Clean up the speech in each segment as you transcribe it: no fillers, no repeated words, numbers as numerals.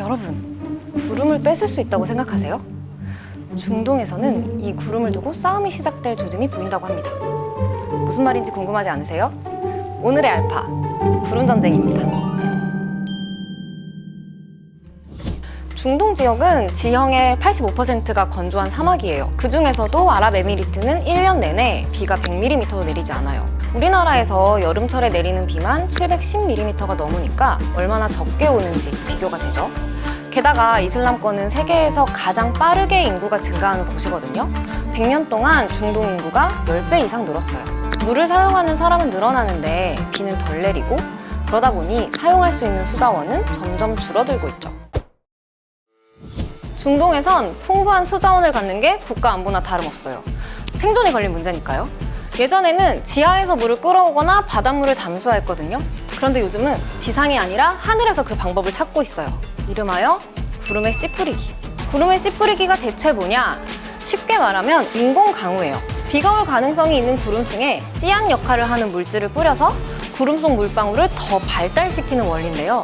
여러분, 구름을 뺏을 수 있다고 생각하세요? 중동에서는 이 구름을 두고 싸움이 시작될 조짐이 보인다고 합니다. 무슨 말인지 궁금하지 않으세요? 오늘의 알파, 구름 전쟁입니다. 중동 지역은 지형의 85%가 건조한 사막이에요. 그 중에서도 아랍에미리트는 1년 내내 비가 100mm도 내리지 않아요. 우리나라에서 여름철에 내리는 비만 710mm가 넘으니까 얼마나 적게 오는지 비교가 되죠. 게다가 이슬람권은 세계에서 가장 빠르게 인구가 증가하는 곳이거든요. 100년 동안 중동 인구가 10배 이상 늘었어요. 물을 사용하는 사람은 늘어나는데 비는 덜 내리고, 그러다 보니 사용할 수 있는 수자원은 점점 줄어들고 있죠. 중동에선 풍부한 수자원을 갖는 게 국가 안보나 다름없어요. 생존이 걸린 문제니까요. 예전에는 지하에서 물을 끌어오거나 바닷물을 담수화했거든요. 그런데 요즘은 지상이 아니라 하늘에서 그 방법을 찾고 있어요. 이름하여 구름의 씨 뿌리기. 구름의 씨 뿌리기가 대체 뭐냐? 쉽게 말하면 인공 강우예요. 비가 올 가능성이 있는 구름층에 씨앗 역할을 하는 물질을 뿌려서 구름 속 물방울을 더 발달시키는 원리인데요.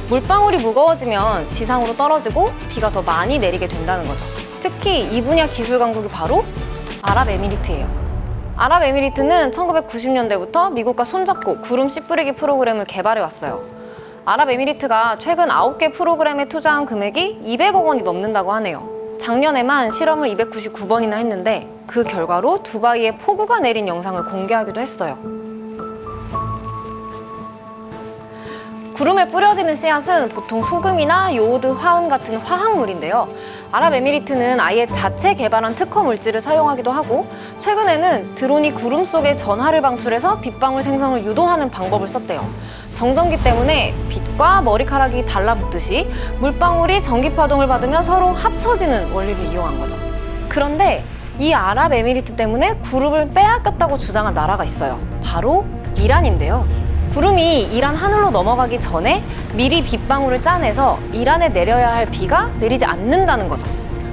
물방울이 무거워지면 지상으로 떨어지고 비가 더 많이 내리게 된다는 거죠. 특히 이 분야 기술 강국이 바로 아랍에미리트예요. 아랍에미리트는 1990년대부터 미국과 손잡고 구름 씨 뿌리기 프로그램을 개발해 왔어요. 아랍에미리트가 최근 9개 프로그램에 투자한 금액이 200억 원이 넘는다고 하네요. 작년에만 실험을 299번이나 했는데 그 결과로 두바이에 폭우가 내린 영상을 공개하기도 했어요. 구름에 뿌려지는 씨앗은 보통 소금이나 요오드, 화은 같은 화학물인데요. 아랍에미리트는 아예 자체 개발한 특허 물질을 사용하기도 하고, 최근에는 드론이 구름 속에 전하를 방출해서 빗방울 생성을 유도하는 방법을 썼대요. 정전기 때문에 빛과 머리카락이 달라붙듯이 물방울이 전기파동을 받으면 서로 합쳐지는 원리를 이용한 거죠. 그런데 이 아랍에미리트 때문에 구름을 빼앗겼다고 주장한 나라가 있어요. 바로 이란인데요. 구름이 이란 하늘로 넘어가기 전에 미리 빗방울을 짜내서 이란에 내려야 할 비가 내리지 않는다는 거죠.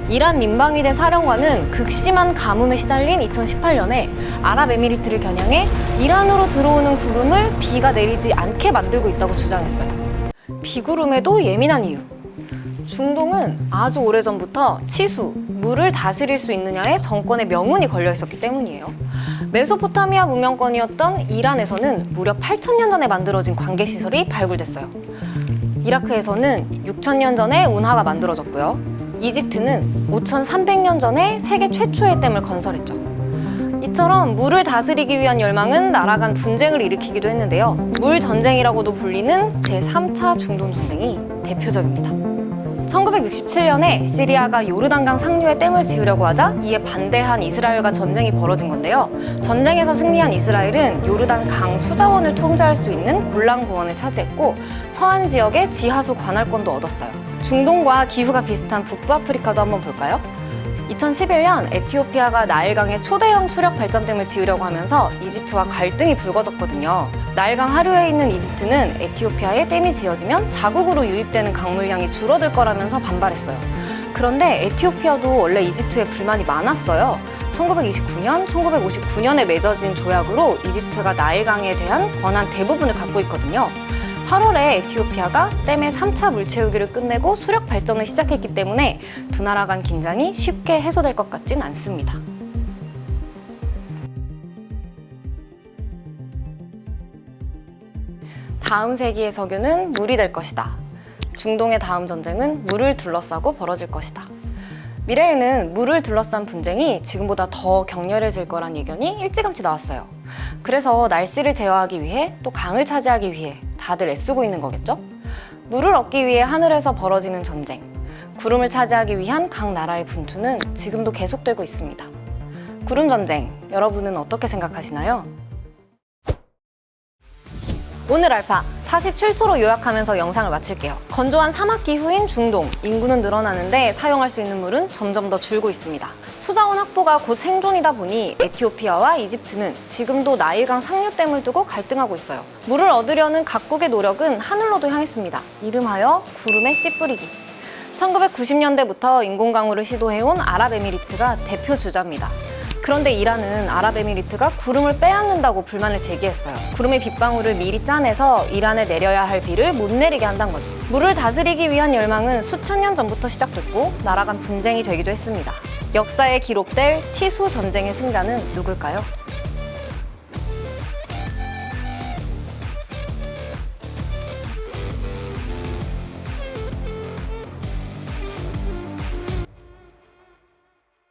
이란 민방위대 사령관은 극심한 가뭄에 시달린 2018년에 아랍에미리트를 겨냥해 이란으로 들어오는 구름을 비가 내리지 않게 만들고 있다고 주장했어요. 비구름에도 예민한 이유. 중동은 아주 오래전부터 치수, 물을 다스릴 수 있느냐에 정권의 명운이 걸려 있었기 때문이에요. 메소포타미아 문명권이었던 이란에서는 무려 8,000년 전에 만들어진 관계시설이 발굴됐어요. 이라크에서는 6,000년 전에 운하가 만들어졌고요. 이집트는 5,300년 전에 세계 최초의 댐을 건설했죠. 이처럼 물을 다스리기 위한 열망은 나라 간 분쟁을 일으키기도 했는데요. 물 전쟁이라고도 불리는 제3차 중동 전쟁이 대표적입니다. 1967년에 시리아가 요르단강 상류에 댐을 지으려고 하자 이에 반대한 이스라엘과 전쟁이 벌어진 건데요. 전쟁에서 승리한 이스라엘은 요르단 강 수자원을 통제할 수 있는 골란 고원을 차지했고, 서안 지역의 지하수 관할권도 얻었어요. 중동과 기후가 비슷한 북부아프리카도 한번 볼까요? 2011년 에티오피아가 나일강에 초대형 수력 발전댐을 지으려고 하면서 이집트와 갈등이 불거졌거든요. 나일강 하류에 있는 이집트는 에티오피아에 댐이 지어지면 자국으로 유입되는 강물량이 줄어들 거라면서 반발했어요. 그런데 에티오피아도 원래 이집트에 불만이 많았어요. 1929년, 1959년에 맺어진 조약으로 이집트가 나일강에 대한 권한 대부분을 갖고 있거든요. 8월에 에티오피아가 댐의 3차 물 채우기를 끝내고 수력 발전을 시작했기 때문에 두 나라 간 긴장이 쉽게 해소될 것 같진 않습니다. 다음 세기의 석유는 물이 될 것이다. 중동의 다음 전쟁은 물을 둘러싸고 벌어질 것이다. 미래에는 물을 둘러싼 분쟁이 지금보다 더 격렬해질 거란 예견이 일찌감치 나왔어요. 그래서 날씨를 제어하기 위해, 또 강을 차지하기 위해 다들 애쓰고 있는 거겠죠? 물을 얻기 위해 하늘에서 벌어지는 전쟁, 구름을 차지하기 위한 각 나라의 분투는 지금도 계속되고 있습니다. 구름 전쟁, 여러분은 어떻게 생각하시나요? 오늘 알파 47초로 요약하면서 영상을 마칠게요. 건조한 사막 기후인 중동, 인구는 늘어나는데 사용할 수 있는 물은 점점 더 줄고 있습니다. 수자원 확보가 곧 생존이다 보니 에티오피아와 이집트는 지금도 나일강 상류댐을 두고 갈등하고 있어요. 물을 얻으려는 각국의 노력은 하늘로도 향했습니다. 이름하여 구름의 씨 뿌리기. 1990년대부터 인공강우를 시도해온 아랍에미리트가 대표 주자입니다. 그런데 이란은 아랍에미리트가 구름을 빼앗는다고 불만을 제기했어요. 구름의 빗방울을 미리 짜내서 이란에 내려야 할 비를 못 내리게 한다는 거죠. 물을 다스리기 위한 열망은 수천 년 전부터 시작됐고 나라 간 분쟁이 되기도 했습니다. 역사에 기록될 치수 전쟁의 승자는 누굴까요?